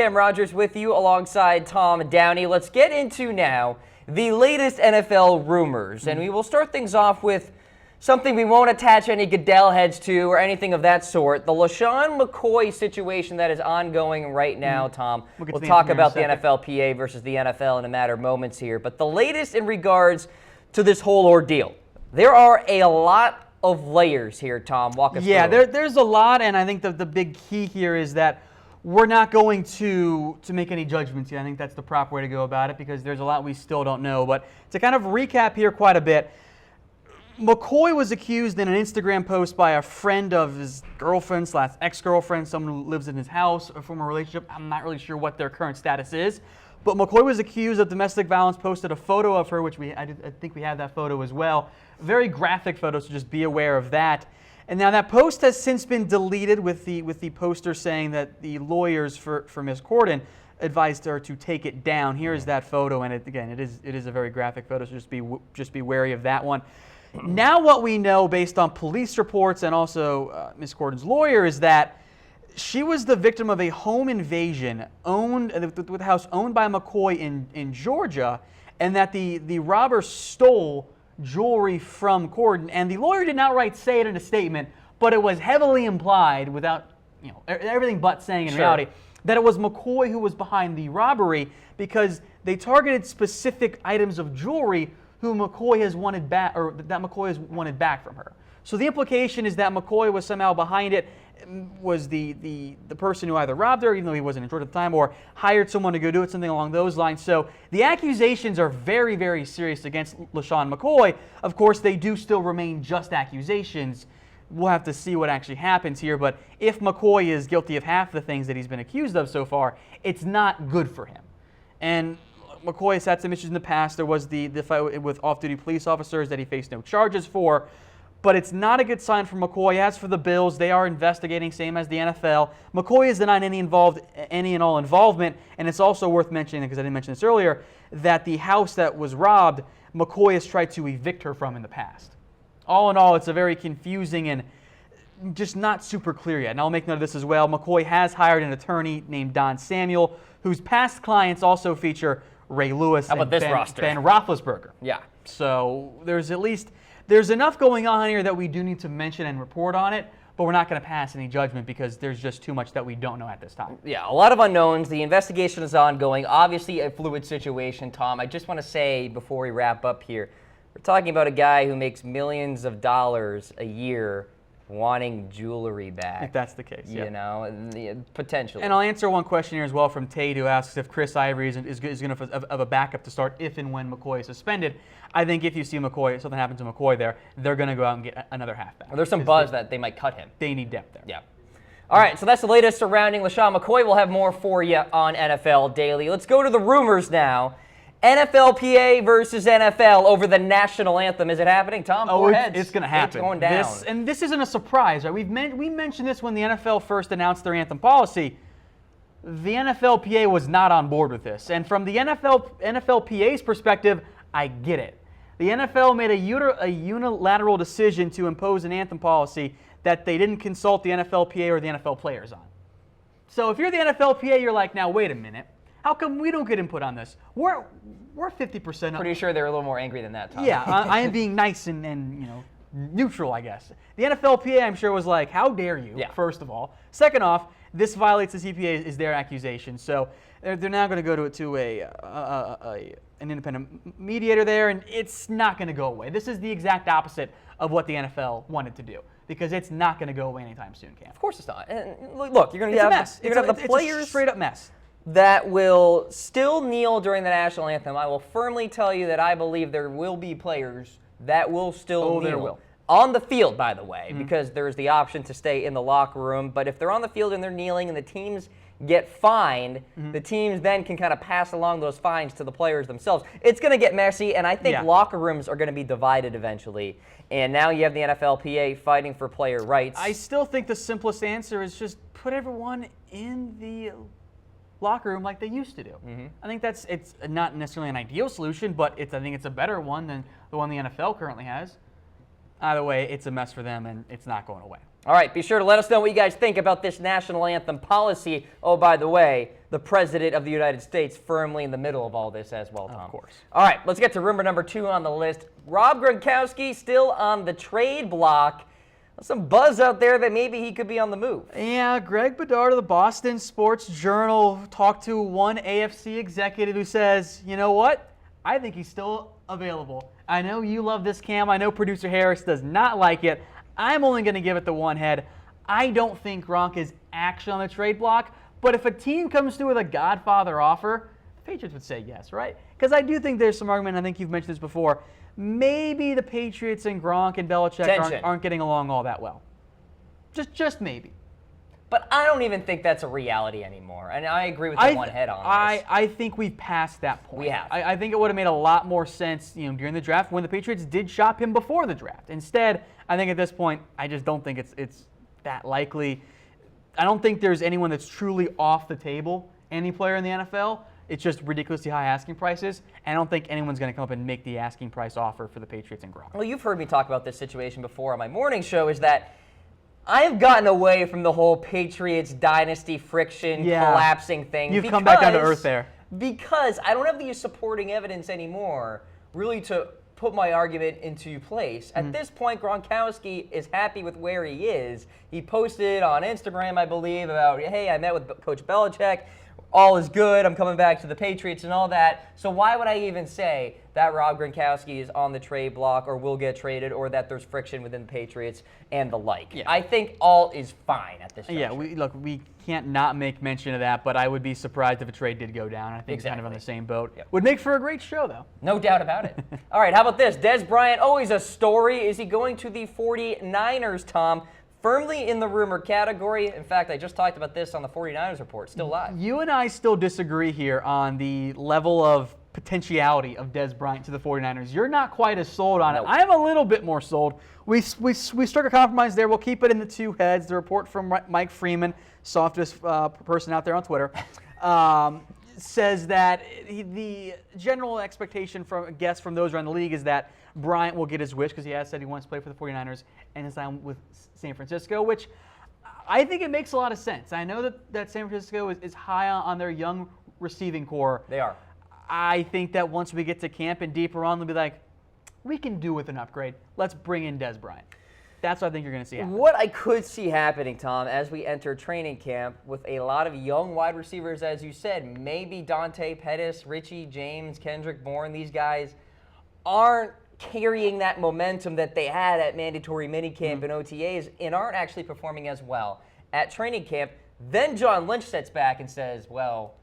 Cam Rogers with you alongside Tom Downey. Let's get into now the latest NFL rumors, and we will start things off with something we won't attach any Goodell heads to or anything of that sort. The LeSean McCoy situation that is ongoing right now, Tom. We'll talk about the NFLPA versus the NFL in a matter of moments here. But the latest in regards to this whole ordeal. There are a lot of layers here, Tom. Walk us through. Yeah, there's a lot, and I think the big key here is that we're not going to make any judgments yet. I think that's the proper way to go about it because there's a lot we still don't know. But to kind of recap here quite a bit, McCoy was accused in an Instagram post by a friend of his girlfriend / ex-girlfriend, someone who lives in his house, a former relationship. I'm not really sure what their current status is. But McCoy was accused of domestic violence, posted a photo of her, which I think we have that photo as well. Very graphic photo, so just be aware of that. And now that post has since been deleted with the poster saying that the lawyers for Ms. Corden advised her to take it down. Here is that photo, and it is a very graphic photo, so just be wary of that one. Now what we know based on police reports and also Ms. Corden's lawyer is that she was the victim of a home invasion with a house owned by McCoy in Georgia, and that the robbers stole jewelry from Corden. And the lawyer did not outright say it in a statement, but it was heavily implied, without everything but saying in reality, that it was McCoy who was behind the robbery because they targeted specific items of jewelry who McCoy has wanted back, or that McCoy has wanted back from her. So the implication is that McCoy was somehow behind it, was the person who either robbed her, even though he wasn't in Georgia at the time, or hired someone to go do it, something along those lines. So the accusations are very, very serious against LeSean McCoy. Of course, they do still remain just accusations. We'll have to see what actually happens here. But if McCoy is guilty of half the things that he's been accused of so far, it's not good for him. And McCoy has had some issues in the past. There was the fight with off-duty police officers that he faced no charges for. But it's not a good sign for McCoy. As for the Bills, they are investigating, same as the NFL. McCoy has denied any and all involvement, and it's also worth mentioning, because I didn't mention this earlier, that the house that was robbed, McCoy has tried to evict her from in the past. All in all, it's a very confusing and just not super clear yet. And I'll make note of this as well. McCoy has hired an attorney named Don Samuel, whose past clients also feature Ray Lewis and Ben Roethlisberger. Yeah. So there's enough going on here that we do need to mention and report on it, but we're not going to pass any judgment because there's just too much that we don't know at this time. Yeah, a lot of unknowns. The investigation is ongoing. Obviously a fluid situation, Tom. I just want to say before we wrap up here, we're talking about a guy who makes millions of dollars a year wanting jewelry back. If that's the case, yeah. You know, potentially. And I'll answer one question here as well from Tate, who asks if Chris Ivory is going to have a backup to start if and when McCoy is suspended. I think if you see McCoy, something happens to McCoy there, they're going to go out and get another halfback. Well, there's some buzz that they might cut him. They need depth there. Yeah. All right, so that's the latest surrounding LeSean McCoy. We'll have more for you on NFL Daily. Let's go to the rumors now. NFLPA versus NFL over the national anthem. Is it happening, Tom? It's going to happen. It's going down. This isn't a surprise, right? We mentioned this when the NFL first announced their anthem policy. The NFLPA was not on board with this. And from the NFLPA's perspective, I get it. The NFL made a unilateral decision to impose an anthem policy that they didn't consult the NFLPA or the NFL players on. So if you're the NFLPA, you're like, now wait a minute. How come we don't get input on this? We're 50%. Pretty sure they're a little more angry than that, Tom. Yeah, I am being nice and neutral, I guess. The NFLPA, I'm sure, was like, how dare you, first of all. Second off, this violates the CPA, is their accusation. So they're now going to go to an independent mediator there, and it's not going to go away. This is the exact opposite of what the NFL wanted to do, because it's not going to go away anytime soon, Cam. Of course it's not. And look, you're going to have the players. It's a straight-up mess. That will still kneel during the national anthem. I will firmly tell you that I believe there will be players that will still kneel. There will. On the field, by the way, because there's the option to stay in the locker room. But if they're on the field and they're kneeling and the teams get fined, the teams then can kind of pass along those fines to the players themselves. It's going to get messy, and I think locker rooms are going to be divided eventually. And now you have the NFLPA fighting for player rights. I still think the simplest answer is just put everyone in the locker room like they used to do. I think it's not necessarily an ideal solution, but I think it's a better one than the one the NFL currently has. Either way, it's a mess for them, and it's not going away. All right, be sure to let us know what you guys think about this national anthem policy. Oh, by the way, the President of the United States firmly in the middle of all this as well, Tom. Of course. All right, let's get to rumor number 2 on the list. Rob Gronkowski still on the trade block. Some buzz out there that maybe he could be on the move. Yeah, Greg Bedard of the Boston Sports Journal talked to one AFC executive who says, you know what? I think he's still available. I know you love this, Cam. I know producer Harris does not like it. I'm only going to give it the one head. I don't think Gronk is actually on the trade block, but if a team comes through with a Godfather offer, the Patriots would say yes, right? Because I do think there's some argument, I think you've mentioned this before, maybe the Patriots and Gronk and Belichick aren't getting along all that well. Just maybe. But I don't even think that's a reality anymore. And I agree with the one head on this. I think we've passed that point. We have. I think it would have made a lot more sense, during the draft when the Patriots did shop him before the draft. Instead, I think at this point, I just don't think it's that likely. I don't think there's anyone that's truly off the table, any player in the NFL. It's just ridiculously high asking prices. And I don't think anyone's going to come up and make the asking price offer for the Patriots and Gronk. Well, you've heard me talk about this situation before on my morning show, is that I have gotten away from the whole Patriots dynasty friction collapsing thing. You've come back down to earth there. Because I don't have the supporting evidence anymore really to put my argument into place. At this point, Gronkowski is happy with where he is. He posted on Instagram, I believe, about, hey, I met with Coach Belichick. All is good. I'm coming back to the Patriots and all that. So why would I even say that Rob Gronkowski is on the trade block or will get traded or that there's friction within the Patriots and the like? Yeah. I think all is fine at this juncture. Yeah, we can't not make mention of that, but I would be surprised if a trade did go down. I think it's kind of on the same boat. Yep. Would make for a great show, though. No doubt about it. All right, how about this? Dez Bryant, always a story. Is he going to the 49ers, Tom? Firmly in the rumor category. In fact, I just talked about this on the 49ers report, still live. You and I still disagree here on the level of potentiality of Dez Bryant to the 49ers. You're not quite as sold on it. I'm a little bit more sold. We struck a compromise there. We'll keep it in the 2 heads. The report from Mike Freeman, softest person out there on Twitter, says that the general expectation from guests from those around the league is that Bryant will get his wish because he has said he wants to play for the 49ers and is signed with San Francisco, which I think it makes a lot of sense. I know that San Francisco is high on their young receiving core. They are. I think that once we get to camp and deeper on, they'll be like, we can do with an upgrade. Let's bring in Dez Bryant. That's what I think you're going to see happen. What I could see happening, Tom, as we enter training camp with a lot of young wide receivers, as you said, maybe Dante Pettis, Richie James, Kendrick Bourne, these guys aren't carrying that momentum that they had at mandatory minicamp and OTAs and aren't actually performing as well at training camp. Then John Lynch sits back and says, well,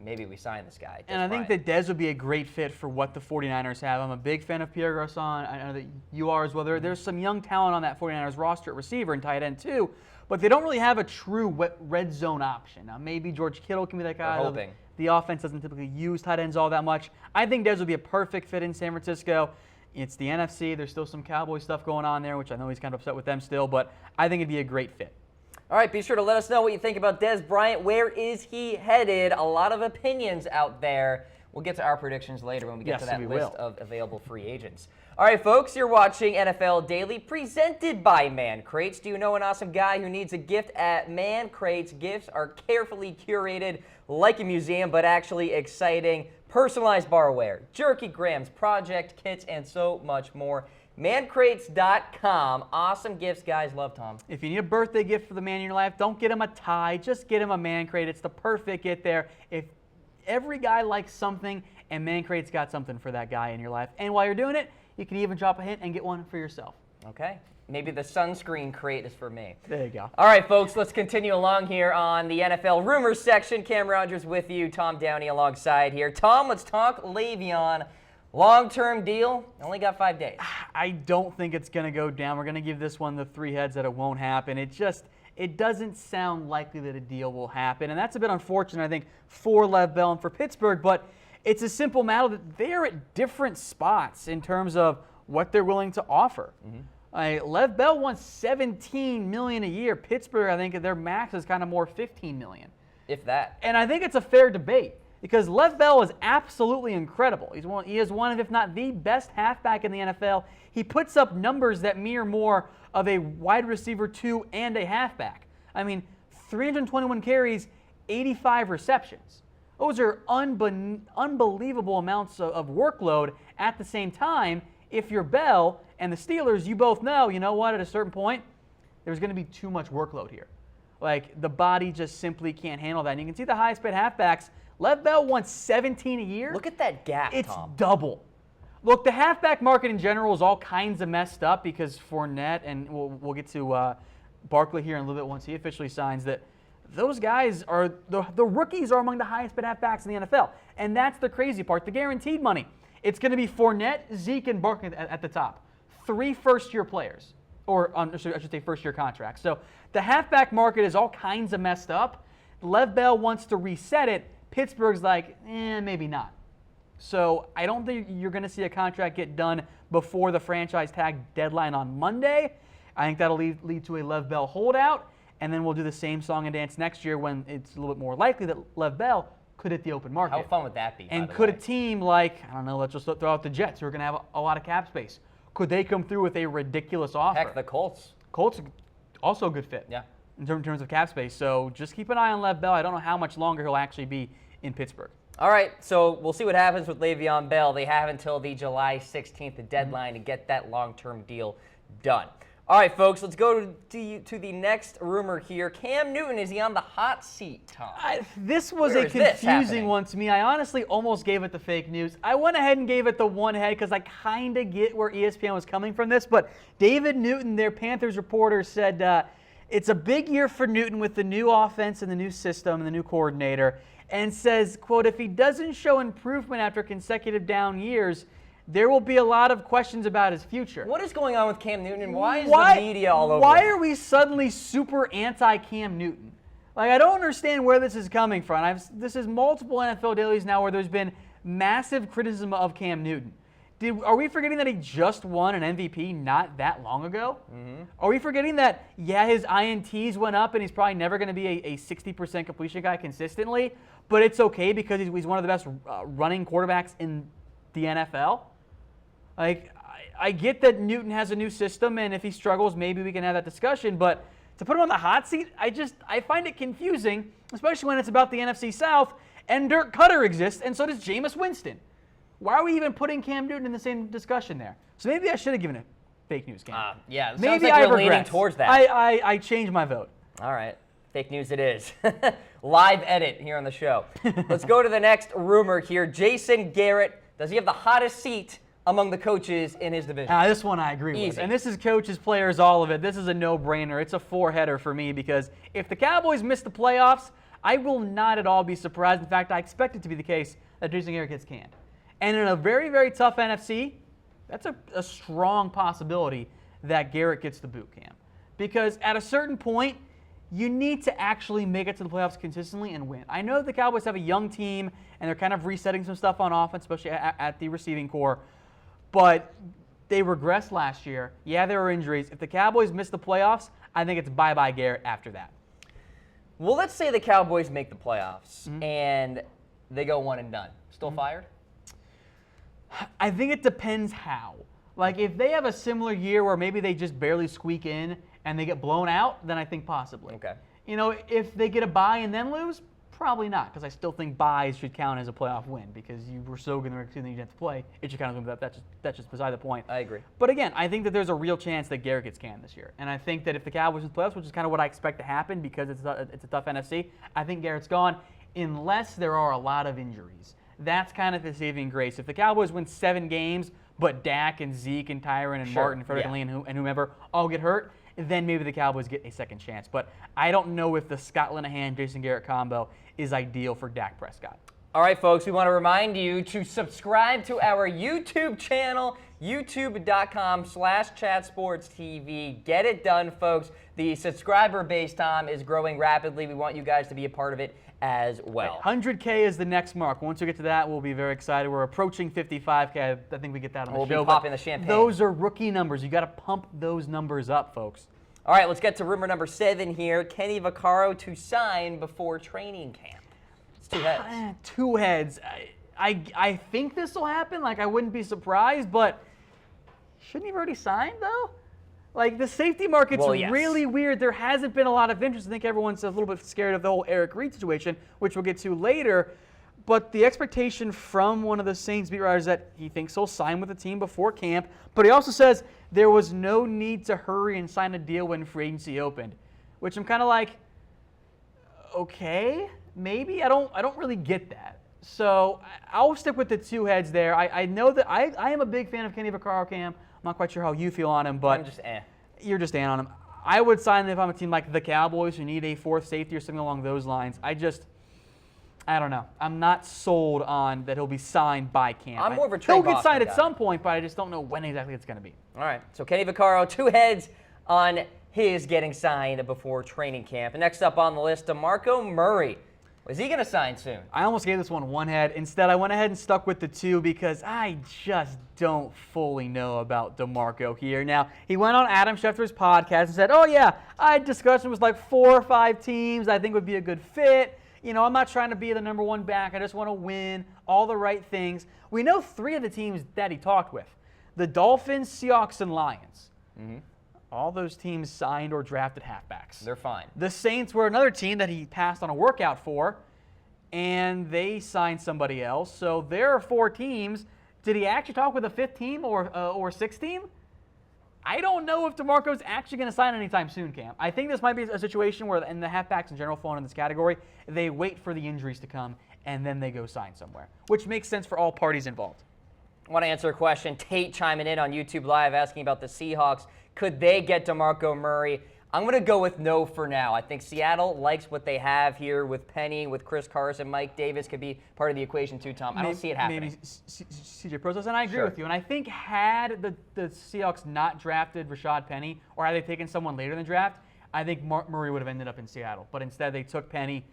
maybe we sign this guy. And I think that Dez would be a great fit for what the 49ers have. I'm a big fan of Pierre Garçon. I know that you are as well. There's some young talent on that 49ers roster at receiver and tight end too, but they don't really have a true red zone option. Now, maybe George Kittle can be that guy. We're hoping. The offense doesn't typically use tight ends all that much. I think Dez would be a perfect fit in San Francisco. It's the NFC. There's still some Cowboys stuff going on there, which I know he's kind of upset with them still, but I think it'd be a great fit. All right, be sure to let us know what you think about Dez Bryant. Where is he headed? A lot of opinions out there. We'll get to our predictions later when we get to that list of available free agents. All right, folks, you're watching NFL Daily, presented by Man Crates. Do you know an awesome guy who needs a gift at Man Crates? Gifts are carefully curated like a museum, but actually exciting. Personalized barware, jerky grams, project kits, and so much more. Mancrates.com. Awesome gifts, guys. Love, Tom. If you need a birthday gift for the man in your life, don't get him a tie. Just get him a Man Crate. It's the perfect get there. If every guy likes something, and Man Crate's got something for that guy in your life. And while you're doing it, you can even drop a hint and get one for yourself. Okay. Maybe the sunscreen crate is for me. There you go. All right, folks, let's continue along here on the NFL Rumors section. Cam Rogers with you, Tom Downey alongside here. Tom, let's talk Le'Veon. Long-term deal, only got 5 days. I don't think it's going to go down. We're going to give this one the 3 heads that it won't happen. It doesn't sound likely that a deal will happen, and that's a bit unfortunate, I think, for Lev Bell and for Pittsburgh, but it's a simple matter that they're at different spots in terms of what they're willing to offer. Lev Bell wants $17 million a year. Pittsburgh, I think their max is kind of more $15 million. If that. And I think it's a fair debate because Lev Bell is absolutely incredible. He is one of, if not the best halfback in the NFL. he puts up numbers that mirror more of a wide receiver 2 and a halfback. I mean, 321 carries, 85 receptions. Those are unbelievable amounts of workload. At the same time, if you're Bell and the Steelers, you both know, you know what, at a certain point, there's going to be too much workload here. Like, the body just simply can't handle that. And you can see the highest paid halfbacks. Lev Bell wants 17 a year. Look at that gap, It's Tom. double. Look, the halfback market in general is all kinds of messed up because Fournette, and we'll get to Barkley here in a little bit once he officially signs, that those guys are, the rookies are among the highest paid halfbacks in the NFL. And that's the crazy part, the guaranteed money. It's going to be Fournette, Zeke, and Barkley at the top. 3 first-year players, or I should say first-year contracts. So the halfback market is all kinds of messed up. Lev Bell wants to reset it. Pittsburgh's like, maybe not. So I don't think you're going to see a contract get done before the franchise tag deadline on Monday. I think that'll lead to a Lev Bell holdout, and then we'll do the same song and dance next year when it's a little bit more likely that Lev Bell could hit the open market. How fun would that be? And could a team like, I don't know, let's just throw out the Jets, who are going to have a lot of cap space, could they come through with a ridiculous offer? Heck, the Colts. Colts also a good fit. Yeah. In terms of cap space. So just keep an eye on Lev Bell. I don't know how much longer he'll actually be in Pittsburgh. All right, so we'll see what happens with Le'Veon Bell. They have until the July 16th, the deadline, to get that long-term deal done. All right, folks, let's go to the next rumor here. Cam Newton, is he on the hot seat, Tom? This was Where a is this confusing happening? one to me. I honestly almost gave it the fake news. I went ahead and gave it the one head because I kind of get where ESPN was coming from this. But David Newton, their Panthers reporter, said it's a big year for Newton with the new offense and the new system and the new coordinator, and says, quote, if he doesn't show improvement after consecutive down years, there will be a lot of questions about his future. What is going on with Cam Newton, and why is the media all over Why it? are we suddenly super anti-Cam Newton? Like, I don't understand where this is coming from. This is multiple NFL dailies now where there's been massive criticism of Cam Newton. Are we forgetting that he just won an MVP not that long ago? Mm-hmm. Are we forgetting that, yeah, his INTs went up and he's probably never going to be a 60% completion guy consistently, but it's okay because he's one of the best running quarterbacks in the NFL? Like, I get that Newton has a new system, and if he struggles, maybe we can have that discussion, but to put him on the hot seat, I find it confusing, especially when it's about the NFC South, and Dirk Cutter exists, and so does Jameis Winston. Why are we even putting Cam Newton in the same discussion there? So maybe I should have given a fake news game. Yeah, it maybe sounds like you're leaning towards that. I changed my vote. All right, fake news it is. Live edit here on the show. Let's go to the next rumor here. Jason Garrett, does he have the hottest seat among the coaches in his division? This one I agree with. Easy. And this is coaches, players, all of it. This is a no-brainer. It's a 4-header for me because if the Cowboys miss the playoffs, I will not at all be surprised. In fact, I expect it to be the case that Jason Garrett gets canned. And in a very, very tough NFC, that's a strong possibility that Garrett gets the boot, Cam. Because at a certain point, you need to actually make it to the playoffs consistently and win. I know the Cowboys have a young team, and they're kind of resetting some stuff on offense, especially at the receiving core. But they regressed last year. Yeah, there were injuries. If the Cowboys miss the playoffs, I think it's bye-bye Garrett after that. Well, let's say the Cowboys make the playoffs and they go one and done. Still fired? I think it depends how. Like, if they have a similar year where maybe they just barely squeak in and they get blown out, then I think possibly. Okay. You know, if they get a bye and then lose, probably not, because I still think byes should count as a playoff win because you were so good in the regular season that you didn't have to play. It should count as a win. That's just beside the point. I agree. But again, I think that there's a real chance that Garrett gets canned this year. And I think that if the Cowboys win the playoffs, which is kind of what I expect to happen because it's a tough NFC, I think Garrett's gone unless there are a lot of injuries. That's kind of his saving grace. If the Cowboys win 7 games, but Dak and Zeke and Tyron and Martin, Frederick and Lee and whomever all get hurt, then maybe the Cowboys get a second chance. But I don't know if the Scott Linehan-Jason Garrett combo is ideal for Dak Prescott. All right, folks, we want to remind you to subscribe to our YouTube channel, youtube.com/chatsportstv. Get it done, folks. The subscriber base, Tom, is growing rapidly. We want you guys to be a part of it as well. 100K is the next mark. Once we get to that, we'll be very excited. We're approaching 55K. I think we get that on the show. We'll be popping the champagne. Those are rookie numbers. You got to pump those numbers up, folks. All right, let's get to rumor number 7 here. Kenny Vaccaro to sign before training camp. It's 2 heads. 2 heads. I think this will happen. Like, I wouldn't be surprised, but shouldn't he have already signed, though? Like, the safety market's really weird. There hasn't been a lot of interest. I think everyone's a little bit scared of the whole Eric Reid situation, which we'll get to later. But the expectation from one of the Saints beat writers that he thinks he'll sign with the team before camp. But he also says there was no need to hurry and sign a deal when free agency opened, which I'm kind of like, okay, maybe. I don't really get that. So I'll stick with the two heads there. I know that I am a big fan of Kenny Vaccaro, Cam. I'm not quite sure how you feel on him, but I'm just You're just on him. I would sign him if I'm a team like the Cowboys who need a fourth safety or something along those lines. I don't know. I'm not sold on that he'll be signed by camp. I'm more of a Trey He'll get Boston signed guy. at some point, but I just don't know when exactly it's going to be. All right. So Kenny Vaccaro, two heads on his getting signed before training camp. And next up on the list, DeMarco Murray. Is he going to sign soon? I almost gave this one head. Instead, I went ahead and stuck with the two because I just don't fully know about DeMarco here. Now, he went on Adam Schefter's podcast and said, oh, yeah, I had discussion with like 4 or 5 teams I think would be a good fit. You know, I'm not trying to be the number one back. I just want to win, all the right things. We know 3 of the teams that he talked with, the Dolphins, Seahawks, and Lions. Mm-hmm. All those teams signed or drafted halfbacks. They're fine. The Saints were another team that he passed on a workout for, and they signed somebody else. So there are 4 teams. Did he actually talk with a 5th team or 6th team? I don't know if DeMarco's actually going to sign anytime soon, Cam. I think this might be a situation where, and the halfbacks in general fall in this category, they wait for the injuries to come, and then they go sign somewhere, which makes sense for all parties involved. I want to answer a question. Tate chiming in on YouTube Live asking about the Seahawks. Could they get DeMarco Murray? I'm going to go with no for now. I think Seattle likes what they have here with Penny, with Chris Carson. Mike Davis could be part of the equation too, Tom. I don't see it happening. Maybe CJ Prosas, and I agree with you. And I think had the Seahawks not drafted Rashad Penny, or had they taken someone later in the draft, I think Murray would have ended up in Seattle. But instead they took Penny,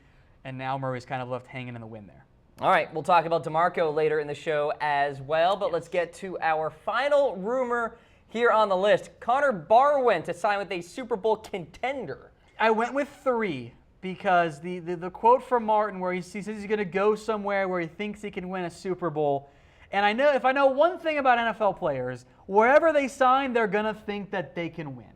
and now Murray's kind of left hanging in the wind there. All right, we'll talk about DeMarco later in the show as well, but let's get to our final rumor here on the list. Connor Barwin to sign with a Super Bowl contender. I went with 3 because the quote from Martin where he says he's going to go somewhere where he thinks he can win a Super Bowl. And I know if I know one thing about NFL players, wherever they sign, they're going to think that they can win.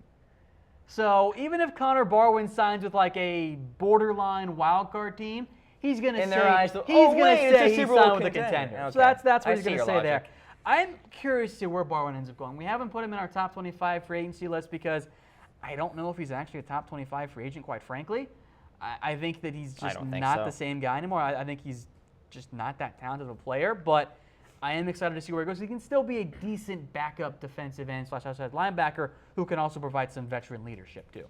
So even if Connor Barwin signs with like a borderline wildcard team, he's going to say he signed with a contender. Okay. So that's what he's going to say there. I'm curious to see where Barwin ends up going. We haven't put him in our top 25 free agency list because I don't know if he's actually a top 25 free agent, quite frankly. I think that he's just not the same guy anymore. I think he's just not that talented of a player, but I am excited to see where he goes. He can still be a decent backup defensive end / outside linebacker who can also provide some veteran leadership too.